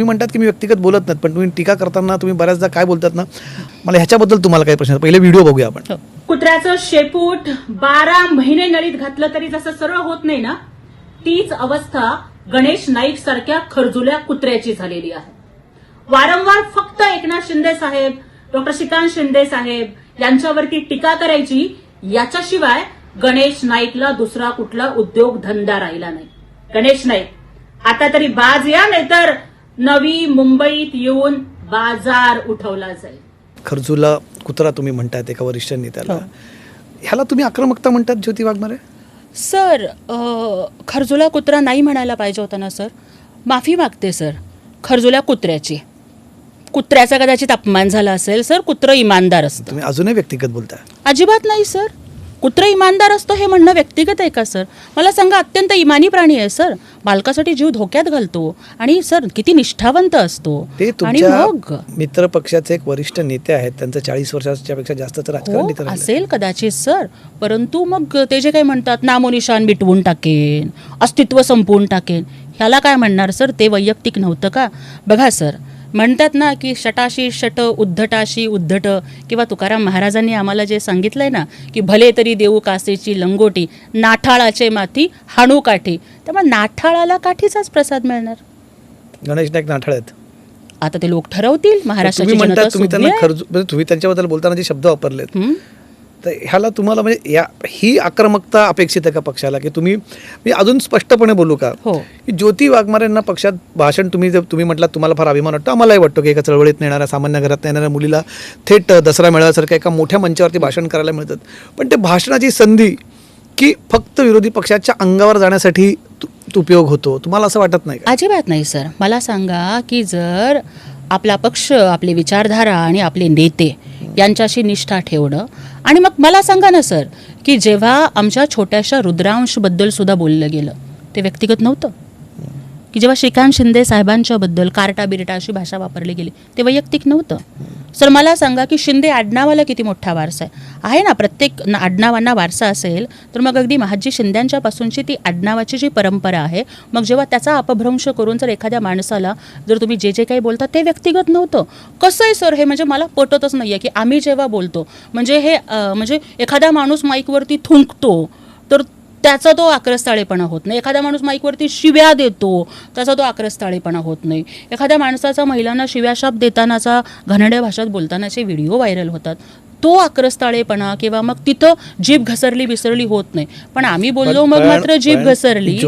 तुम्ही म्हणतात की मी व्यक्तिगत बोलत नाहीत, पण तुम्ही टीका करताना तुम्ही बऱ्याचदा काय बोलतात ना, मला ह्याच्याबद्दल तुम्हाला काही प्रश्न. पहिले व्हिडिओ बघूया आपण. कुत्र्याचं शेपूट 12 महिने नळीत घातलं तरी जसं सरळ होत नाही ना, तीच अवस्था गणेश नाईक सारख्या खरजुल्या कुत्र्याची झालेली आहे. वारंवार फक्त एकनाथ शिंदे साहेब, डॉक्टर श्रीकांत शिंदे साहेब यांच्यावरती टीका करायची, याच्याशिवाय गणेश नाईकला दुसरा कुठला उद्योग धंदा राहिला नाही. गणेश नाईक आता तरी बाज या, नाहीतर नवी मुंबईत येऊन बाजार उठवला जाईल. खरजूला कुत्रा तुम्ही म्हणतायत एका वरिष्ठ नेत्याला, ह्याला तुम्ही आक्रमकता म्हणतात ज्योती वाघमारे? सर, खरजुला कुत्रा नाही म्हणायला पाहिजे होता ना सर. माफी मागते सर खरजुल्या कुत्र्याची. कुत्र्याचा कदाचित अपमान झाला असेल सर. कुत्रं इमानदार असतं. तुम्ही अजूनही व्यक्तिगत बोलताय. अजिबात नाही सर. कुत्रं इमानदार असतं हे म्हणणं व्यक्तिगत आहे का सर? मला सांगा, अत्यंत इमानी प्राणी आहे सर. बालकासाठी जीव धोक्यात घालतो आणि सर किती निष्ठावंत असतो. ते आणि तुमच्या मग मित्र पक्षाचे एक वरिष्ठ नेते आहेत, त्यांचं 40 वर्षाच्या पेक्षा जास्तचं राजकारण हो नेते राहिलं. असेल कदाचित सर, परंतु मग ते जे काही म्हणतात नामोनिशान मिटवून टाकेन, अस्तित्व संपवून टाकेन, ह्याला काय म्हणणार सर? ते वैयक्तिक नव्हतं का? बघा सर, म्हणतात ना की शटाशी शट उद्धटाशी उद्धट, किंवा तुकाराम महाराजांनी आम्हाला जे सांगितलंय ना की भले तरी देऊ कासेची लंगोटी, नाठाळाचे माती हाणू काठी. त्यामुळे नाठाळाला काठीचाच प्रसाद मिळणार. गणेश नाईक नाठाळ आहेत. आता ते लोक ठरवतील. महाराष्ट्राची तुम्ही जनता म्हणतात, तुम्ही त्यांना सुज्ञ आहे. म्हणजे तुम्ही त्यांच्याबद्दल बोलताना जे शब्द वापरलेत, हं? तर ह्याला तुम्हाला म्हणजे ही आक्रमकता अपेक्षित आहे का पक्षाला? की तुम्ही मी अजून स्पष्टपणे बोलू का, हो. की ज्योती वाघमारेंना पक्षात भाषण तुम्ही म्हटलात तुम्हाला फार अभिमान वाटतो, आम्हालाही वाटतो की एका चळवळीत येणाऱ्या सामान्य घरात येणाऱ्या मुलीला थेट दसरा मेळाव्यासारख्या एका मोठ्या मंचावरती भाषण करायला मिळतात. पण ते भाषणाची संधी की फक्त विरोधी पक्षाच्या अंगावर जाण्यासाठी उपयोग होतो, तुम्हाला असं वाटत नाही का? अजिबात नाही सर. मला सांगा की जर आपला पक्ष, आपली विचारधारा आणि आपले नेते यांच्याशी निष्ठा ठेवणं, आणि मग मला सांगा ना सर की जेव्हा आमच्या छोट्याशा रुद्रांशबद्दल सुद्धा बोललं गेलं, ते व्यक्तिगत नव्हतं. की जेव्हा श्रीकांत शिंदे साहेबांच्याबद्दल कार्टा बिरटा अशी भाषा वापरली गेली, ते वैयक्तिक नव्हतं. सर मला सांगा की शिंदे आडनावाला किती मोठा वारसा आहे ना. प्रत्येक आडनावांना वारसा असेल तर मग अगदी महाजी शिंद्यांच्या पासूनची ती आडनावाची जी परंपरा आहे, मग जेव्हा त्याचा अपभ्रंश करून जर एखाद्या माणसाला जर तुम्ही जे जे काही बोलता ते व्यक्तिगत नव्हतं. कसं आहे सर हे? म्हणजे मला पटतच नाही आहे की आम्ही जेव्हा बोलतो म्हणजे हे म्हणजे एखादा माणूस माईकवरती थुंकतो तर त्याचा तो आक्रस्ताळेपणा होत नाही. एखादा माणूस माईकवरती शिव्या देतो त्याचा तो आक्रस्ताळेपणा होत नाही. एखाद्या माणसाचा महिलांना शिव्याशाप देतानाचा घाणेरड्या भाषेत बोलतानाचे व्हिडिओ व्हायरल होतात, तो आक्रस्ताळेपणा किंवा मग तिथं जीभ घसरली बिसरली होत नाही. पण आम्ही बोललो मग मात्र जीभ घसरली.